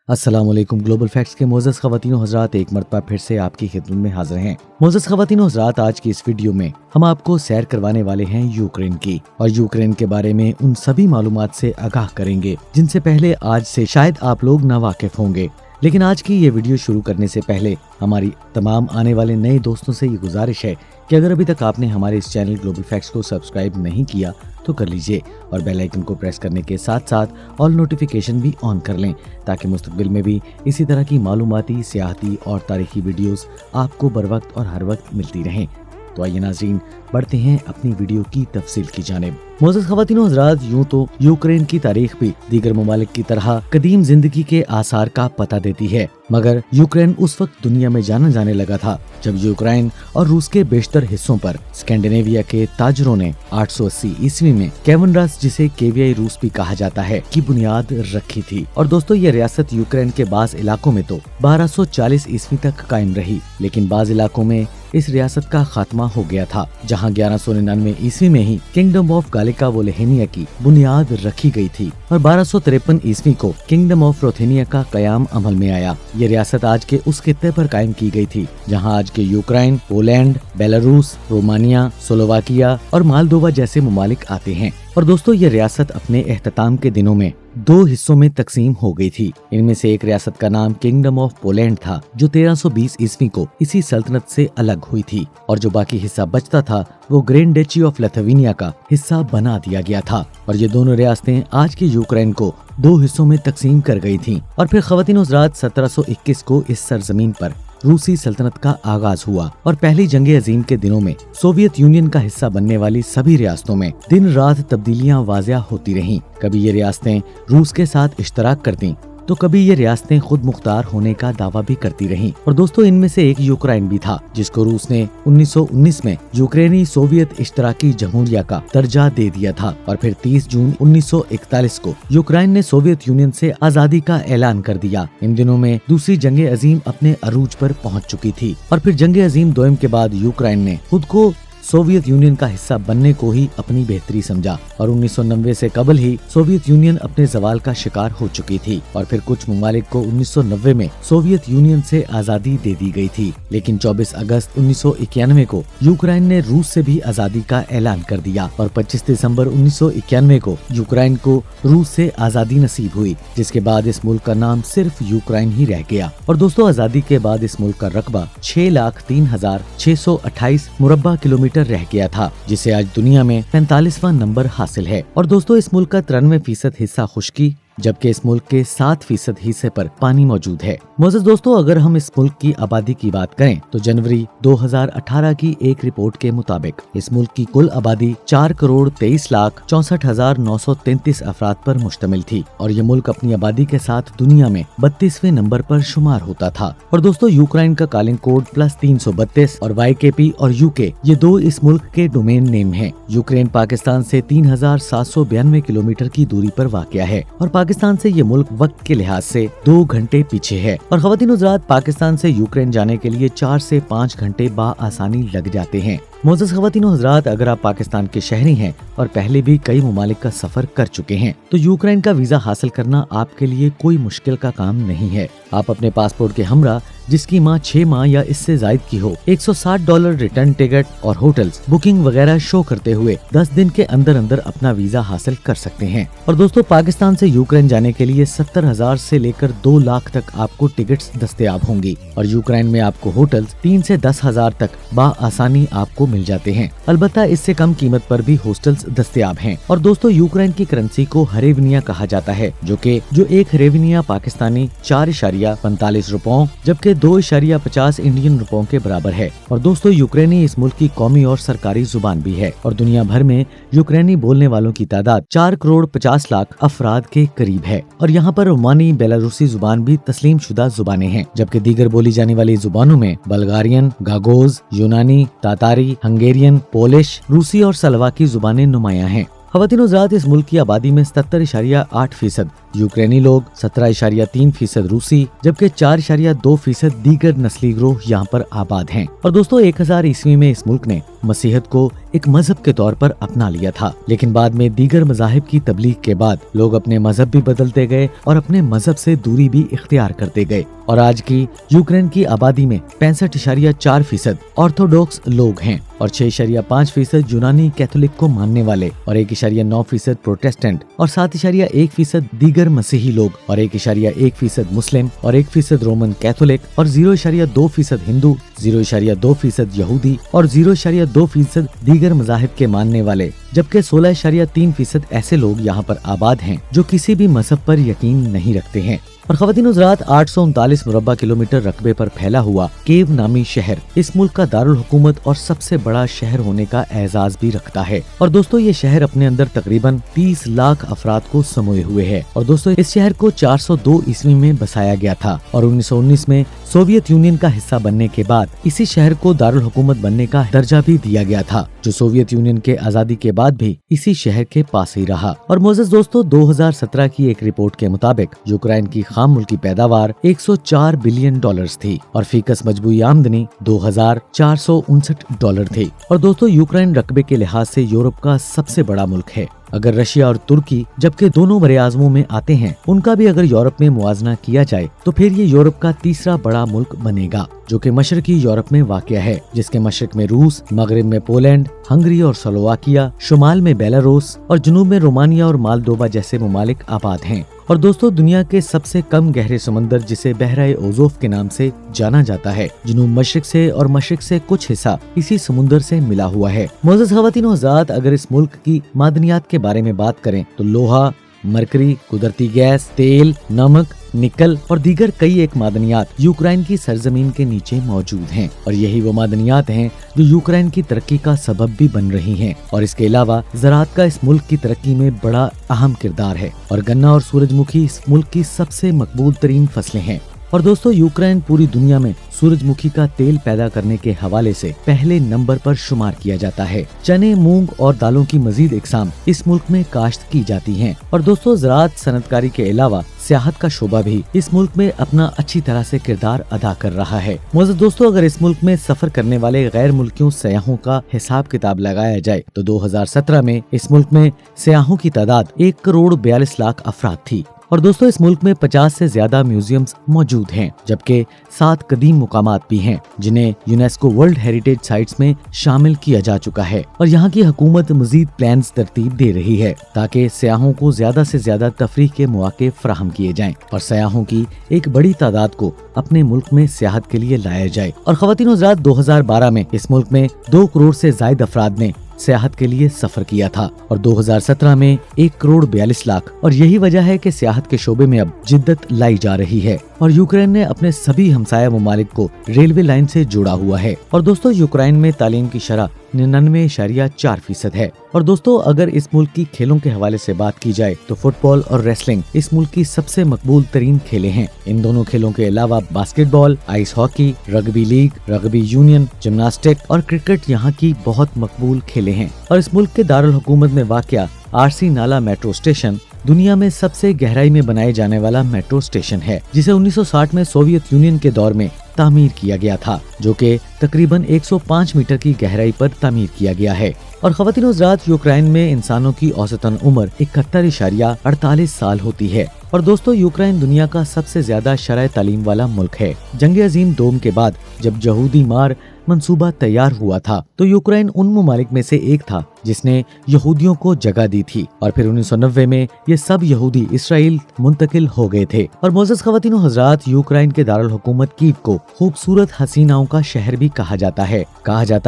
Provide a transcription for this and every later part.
अस्सलाम वालेकुम। Global facts के मोअज़्ज़ज़ ख़वातीन व हज़रात, एक मरतबा फिर से आपकी खिदमत में हाजिर हैं। मोअज़्ज़ज़ ख़वातीन व हज़रात, आज की इस वीडियो में हम आपको सैर करवाने वाले हैं यूक्रेन की, और यूक्रेन के बारे में उन सभी मालूमात से आगाह करेंगे जिनसे पहले आज से शायद आप लोग नावाकिफ होंगे। लेकिन आज की ये वीडियो शुरू करने से पहले हमारी तमाम आने वाले नए दोस्तों से ये गुजारिश है कि अगर अभी तक आपने हमारे इस चैनल ग्लोबल फैक्ट्स को सब्सक्राइब नहीं किया तो कर लीजिए, और बेल आइकन को प्रेस करने के साथ साथ ऑल नोटिफिकेशन भी ऑन कर लें, ताकि मुस्तकबिल में भी इसी तरह की मालूमाती, सियाहती और तारीखी वीडियोस आपको बर वक्त और हर वक्त मिलती रहें। तो आइए नाज़रीन, बढ़ते हैं अपनी वीडियो की तफसील की जानिब। मोअज़्ज़ज़ ख़वातीन व हज़रात, यूं तो यूक्रेन की तारीख भी दीगर ममालिक की तरह कदीम जिंदगी के आसार का पता देती है, मगर यूक्रेन उस वक्त दुनिया में जाना जाने लगा था जब यूक्रेन और रूस के बेशतर हिस्सों पर स्कैंडिनेविया के ताजरों ने 880 ईस्वी में केवनरास, जिसे केवियाई रूस भी कहा जाता है, की बुनियाद रखी थी। और दोस्तों, ये रियासत यूक्रेन के बाज़ इलाकों में तो 1240 ईस्वी तक कायम रही, लेकिन बाज़ इलाकों में इस रियासत का खात्मा हो गया था, जहां 1199 ईस्वी में ही किंगडम ऑफ गालिका वोलेहेनिया की बुनियाद रखी गई थी, और 1253 ईस्वी को किंगडम ऑफ रोथेनिया का कयाम अमल में आया। ये रियासत आज के उस खित्ते पर कायम की गई थी जहां आज के Ukraine, Poland, Belarus, Romania, Slovakia और मालदोवा जैसे ममालिक आते हैं। और दोस्तों, ये रियासत अपने एहतताम के दिनों में दो हिस्सों में तकसीम हो गई थी। इनमें से एक रियासत का नाम किंगडम ऑफ पोलैंड था, जो 1320 ईस्वी को इसी सल्तनत से अलग हुई थी, और जो बाकी हिस्सा बचता था वो ग्रैंड डची ऑफ लिथुआनिया का हिस्सा बना दिया गया था। और ये दोनों रियासतें आज के यूक्रेन को दो हिस्सों में तकसीम कर गई थी। और फिर ख़वातीन व हज़रात, 1721 को इस सरजमीन पर रूसी सल्तनत का आगाज हुआ, और पहली जंग अजीम के दिनों में सोवियत यूनियन का हिस्सा बनने वाली सभी रियासतों में दिन रात तब्दीलियां वाज़िया होती रहीं। कभी ये रियासतें रूस के साथ इश्तराक करती तो कभी ये रियासतें खुद मुख्तार होने का दावा भी करती रहीं। और दोस्तों, इनमें से एक यूक्रेन भी था, जिसको रूस ने 1919 में यूक्रेनी सोवियत इश्तराकी जमहूरिया का दर्जा दे दिया था। और फिर 30 जून 1941 को यूक्रेन ने सोवियत यूनियन से आजादी का ऐलान कर दिया। इन दिनों में दूसरी जंग अजीम अपने अरूज पर पहुंच चुकी थी, और फिर जंग अजीम दोयम के बाद यूक्रेन ने खुद को सोवियत यूनियन का हिस्सा बनने को ही अपनी बेहतरी समझा, और 1990 से कबल ही सोवियत यूनियन अपने जवाल का शिकार हो चुकी थी। और फिर कुछ ममालिक को 1990 में सोवियत यूनियन से आजादी दे दी गई थी, लेकिन 24 अगस्त 1991 को यूक्रेन ने रूस से भी आजादी का ऐलान कर दिया, और 25 दिसंबर 1991 को यूक्रेन को रूस से आजादी नसीब हुई, जिसके बाद इस मुल्क का नाम सिर्फ यूक्रेन ही रह गया। और दोस्तों, आजादी के बाद इस मुल्क का रकबा 6,03,628 मुरब्बा किलोमीटर रह गया था, जिसे आज दुनिया में 45वां नंबर हासिल है। और दोस्तों, इस मुल्क का 93% हिस्सा खुश्की, जबकि इस मुल्क के 7% हिस्से पर पानी मौजूद है। मोअज़्ज़ज़ दोस्तों, अगर हम इस मुल्क की आबादी की बात करें तो जनवरी 2018 की एक रिपोर्ट के मुताबिक इस मुल्क की कुल आबादी 4,23,64,933 अफराद पर मुश्तमिल थी, और ये मुल्क अपनी आबादी के साथ दुनिया में 32वें नंबर पर शुमार होता था। और दोस्तों, यूक्रेन का कॉलिंग कोड +332 और YKP और UK, ये दो इस मुल्क के डोमेन नेम हैं। यूक्रेन पाकिस्तान से 3,792 किलोमीटर की दूरी पर वाक़या है, और पाकिस्तान से ये मुल्क वक्त के लिहाज से 2 घंटे पीछे है। और ख़वातीन व हज़रात, पाकिस्तान से यूक्रेन जाने के लिए 4 से 5 घंटे आसानी लग जाते हैं। मोअज़्ज़ज़ ख़वातीन व हज़रात, अगर आप पाकिस्तान के शहरी हैं और पहले भी कई ममालिक का सफर कर चुके हैं तो यूक्रेन का वीजा हासिल करना आपके लिए कोई मुश्किल का काम नहीं है। आप अपने पासपोर्ट के हमरा, जिसकी माँ 6 माह या इससे जायद की हो, $160 रिटर्न टिकट और होटल्स बुकिंग वगैरह शो करते हुए 10 दिन के अंदर अंदर अपना वीजा हासिल कर सकते हैं। और दोस्तों, पाकिस्तान से यूक्रेन जाने के लिए 70,000 से लेकर 2 लाख तक आपको टिकट्स दस्तयाब होंगी, और यूक्रेन में आपको होटल्स 3 से 10,000 तक आसानी आपको मिल जाते हैं। अलबत्ता इससे कम कीमत पर भी हॉस्टल्स दस्तयाब हैं। और दोस्तों, यूक्रेन की करेंसी को हरेवनिया कहा जाता है, जो एक हरेवनिया पाकिस्तानी 4.45 रुपयों जबकि 2.50 इंडियन रुपयों के बराबर है। और दोस्तों, यूक्रेनी इस मुल्क की कौमी और सरकारी जुबान भी है, और दुनिया भर में यूक्रेनी बोलने वालों की तादाद 4,50,00,000 अफराद के करीब है। और यहाँ पर रोमानी, बेलारूसी जुबान भी तस्लीम शुदा जुबानें हैं, जबकि दीगर बोली जाने वाली जुबानों में बल्गारियन, गागोज, यूनानी, तातारी, हंगेरियन, पोलिश, रूसी और स्लोवाकी जुबानें नुमायां हैं। ख़वातीन व हज़रात, इस मुल्क की आबादी में 77.8% यूक्रेनी लोग 17.3%, रूसी, जबकि 4.2% दीगर नस्ली ग्रोह यहाँ पर आबाद हैं। और दोस्तों 1000 ईस्वी में इस मुल्क ने मसीहत को एक मजहब के तौर पर अपना लिया था, लेकिन बाद में दीगर मजाहिब की तबलीग के बाद लोग अपने मजहब भी बदलते गए और अपने मजहब से दूरी भी इख्तियार करते गए। और आज की यूक्रेन की आबादी में 65.4% ऑर्थोडॉक्स लोग हैं और 6.5% यूनानी कैथोलिक को मानने वाले और 1.9% प्रोटेस्टेंट और 7.1% दीगर मसीही लोग और 1.1% मुस्लिम और 1% रोमन कैथोलिक और 0.2% हिंदू, 0.2% यहूदी और 0.2% दीगर मजाहिब के मानने वाले, जबकि 16.3% ऐसे लोग यहाँ पर आबाद हैं जो किसी भी मजहब पर यकीन नहीं रखते हैं। और ख़वातीन हज़रात 839 मुरब्बा किलोमीटर रकबे पर फैला हुआ कीव नामी शहर इस मुल्क का दारुल हुकूमत और सबसे बड़ा शहर होने का एजाज भी रखता है। और दोस्तों ये शहर अपने अंदर तकरीबन 30 लाख अफराद को समोए हुए है। और दोस्तों इस शहर को 402 ईस्वी में बसाया गया था और 1919 में सोवियत यूनियन का हिस्सा बनने के बाद इसी शहर को दारुल हुकूमत बनने का दर्जा भी दिया गया था, जो सोवियत यूनियन के आजादी के बाद भी इसी शहर के पास ही रहा। और मोअज़्ज़ज़ दोस्तों 2017 की एक रिपोर्ट के मुताबिक यूक्रेन की खाम मुल्की पैदावार 104 बिलियन डॉलर्स थी और फीकस मजबूरी आमदनी $2459 थी। और दोस्तों यूक्रेन रकबे के लिहाज से यूरोप का सबसे बड़ा मुल्क है। अगर रशिया और तुर्की, जबकि दोनों बड़े आज़मों में आते हैं, उनका भी अगर यूरोप में मुआजना किया जाए तो फिर ये यूरोप का तीसरा बड़ा मुल्क बनेगा, जो कि मशरकी यूरोप में वाक़या है, जिसके मशरक में रूस, मगरिब में पोलैंड, हंगरी और स्लोवाकिया, शुमाल में बेलारूस और जुनूब में रोमानिया और मालदोवा जैसे ममालिक आबाद हैं। और दोस्तों दुनिया के सबसे कम गहरे समंदर, जिसे बहराए ओज़ोफ के नाम से जाना जाता है, जुनूब मशरिक से और मशरिक से कुछ हिस्सा इसी समुंदर से मिला हुआ है। मोअज़्ज़ज़ ख़वातीन व हज़रात, अगर इस मुल्क की मादनियात के बारे में बात करें तो लोहा, मरकरी, कुदरती गैस, तेल, नमक, निकल और दीगर कई एक मादनियात यूक्रेन की सरजमीन के नीचे मौजूद हैं और यही वो मादनियात हैं जो यूक्रेन की तरक्की का सबब भी बन रही हैं। और इसके अलावा ज़राअत का इस मुल्क की तरक्की में बड़ा अहम किरदार है और गन्ना और सूरजमुखी इस मुल्क की सबसे मकबूल तरीन फसलें हैं। और दोस्तों यूक्रेन पूरी दुनिया में सूरजमुखी का तेल पैदा करने के हवाले से पहले नंबर पर शुमार किया जाता है। चने, मूंग और दालों की मजीद इकसाम इस मुल्क में काश्त की जाती हैं। और दोस्तों ज़राअत सनतकारी के अलावा सियाहत का शोबा भी इस मुल्क में अपना अच्छी तरह से किरदार अदा कर रहा है। मोअज़्ज़ज़ दोस्तों, अगर इस मुल्क में सफर करने वाले गैर मुल्कियों सयाहों का हिसाब किताब लगाया जाए तो 2017 में इस मुल्क में सयाहों की तादाद 1,42,00,000 अफराद थी। और दोस्तों इस मुल्क में 50 से ज्यादा म्यूजियम्स मौजूद हैं, जबकि 7 कदीम मुकामात भी हैं जिन्हें यूनेस्को वर्ल्ड हेरिटेज साइट्स में शामिल किया जा चुका है। और यहाँ की हुकूमत मजीद प्लान्स तरतीब दे रही है ताकि सयाहों को ज्यादा से ज्यादा तफरीह के मौके फराहम किए जाएं और सयाहों की एक बड़ी तादाद को अपने मुल्क में सियाहत के लिए लाया जाए। और ख़वातीन हज़रात 2012 में इस मुल्क में 2 करोड़ से ज्यादा अफराद ने सियाहत के लिए सफर किया था और 2017 में 1,42,00,000। और यही वजह है कि सियाहत के शोबे में अब जिद्दत लाई जा रही है और यूक्रेन ने अपने सभी हमसाया ममालिक को रेलवे लाइन से जोड़ा हुआ है। और दोस्तों यूक्रेन में तालीम की शरह 99.4% है। और दोस्तों अगर इस मुल्क की खेलों के हवाले से बात की जाए तो फुटबॉल और रेसलिंग इस मुल्क की सबसे मकबूल तरीन खेलें हैं। इन दोनों खेलों के अलावा basketball, ice hockey, rugby league, rugby union, gymnastic और क्रिकेट यहाँ की बहुत मकबूल खेलें हैं। और इस मुल्क के दारुल हुकूमत में वाक़या आरसी नाला मेट्रो स्टेशन दुनिया में सबसे गहराई में बनाए जाने वाला मेट्रो स्टेशन है, जिसे 1960 में सोवियत यूनियन के दौर में तामीर किया गया था, जो कि तकरीबन 105 मीटर की गहराई पर तामीर किया गया है। और ख़वातीन व हज़रात यूक्रेन में इंसानों की औसतन उम्र 71.48 साल होती है। और दोस्तों यूक्रेन दुनिया का सबसे ज्यादा शरह तालीम वाला मुल्क है। जंग अजीम दोम के बाद जब यहूदी मार मंसूबा तैयार हुआ था तो यूक्रेन उन ममालिक में से एक था जिसने यहूदियों को जगह दी थी और फिर 1990 में ये सब यहूदी इसराइल मुंतकिल हो गए थे। और मोअज़्ज़ज़ ख़वातीन व हज़रात यूक्रेन के दारुल हुकूमत कीव को खूबसूरत हसीनाओं का शहर भी कहा जाता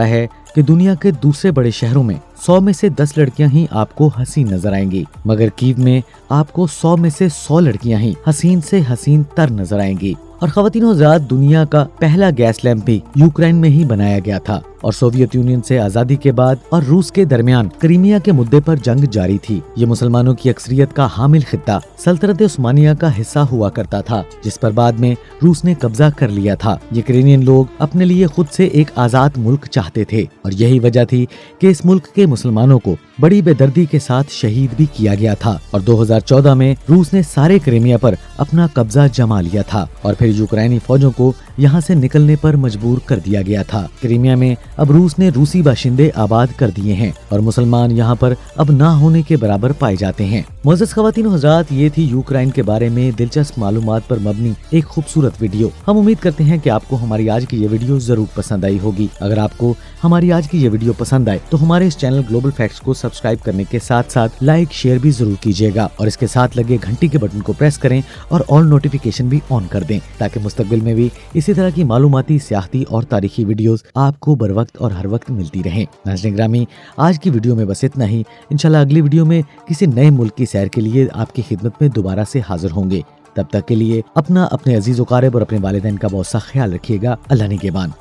है। कि दुनिया के दूसरे बड़े शहरों में 100 में से 10 लड़कियां ही आपको हसीन नजर आएंगी, मगर कीव में आपको 100 में से 100 लड़कियां ही हसीन से हसीन तर नजर आएंगी। और ख़वातीन व हज़रात दुनिया का पहला गैस लैंप भी यूक्रेन में ही बनाया गया था और सोवियत यूनियन से आजादी के बाद और रूस के दरमियान क्रीमिया के मुद्दे पर जंग जारी थी। ये मुसलमानों की अक्सरियत का हामिल खित्ता सल्तनत उस्मानिया का हिस्सा हुआ करता था, जिस पर बाद में रूस ने कब्जा कर लिया था। यूक्रेनियन लोग अपने लिए खुद से एक आजाद मुल्क चाहते थे और यही वजह थी कि इस मुल्क के मुसलमानों को बड़ी बेदर्दी के साथ शहीद भी किया गया था और 2014 में रूस ने सारे क्रीमिया पर अपना कब्जा जमा लिया था और फिर यूक्रेनी फौजों को यहाँ से निकलने पर मजबूर कर दिया गया था। क्रीमिया में अब रूस ने रूसी बाशिंदे आबाद कर दिए हैं और मुसलमान यहाँ पर अब ना होने के बराबर पाए जाते हैं। मुअज़्ज़ज़ ख़वातीन व हज़रात, ये थी यूक्रेन के बारे में दिलचस्प मालूमात पर मबनी एक खूबसूरत वीडियो। हम उम्मीद करते हैं कि आपको हमारी आज की ये वीडियो जरूर पसंद आई होगी। अगर आपको हमारी आज की ये वीडियो पसंद आए तो हमारे इस चैनल ग्लोबल फैक्ट्स को सब्सक्राइब करने के साथ साथ लाइक शेयर भी जरूर कीजिएगा और इसके साथ लगे घंटी के बटन को प्रेस करें और ऑल नोटिफिकेशन भी ऑन कर दें, ताकि मुस्तकबिल में भी इसी तरह की मालूमाती, सियाहती और तारीखी वीडियोस आपको बर वक्त और हर वक्त मिलती रहें। नाज़रीन ग्रामी, आज की वीडियो में बस इतना ही। इंशाल्लाह अगली वीडियो में किसी नए मुल्क की सैर के लिए आपकी खिदमत में दोबारा से हाजिर होंगे। तब तक के लिए अपना, अपने अजीज व क़ारिब और अपने वालिदैन का बहुत सा ख्याल रखिएगा। अल्लाह निगहबान।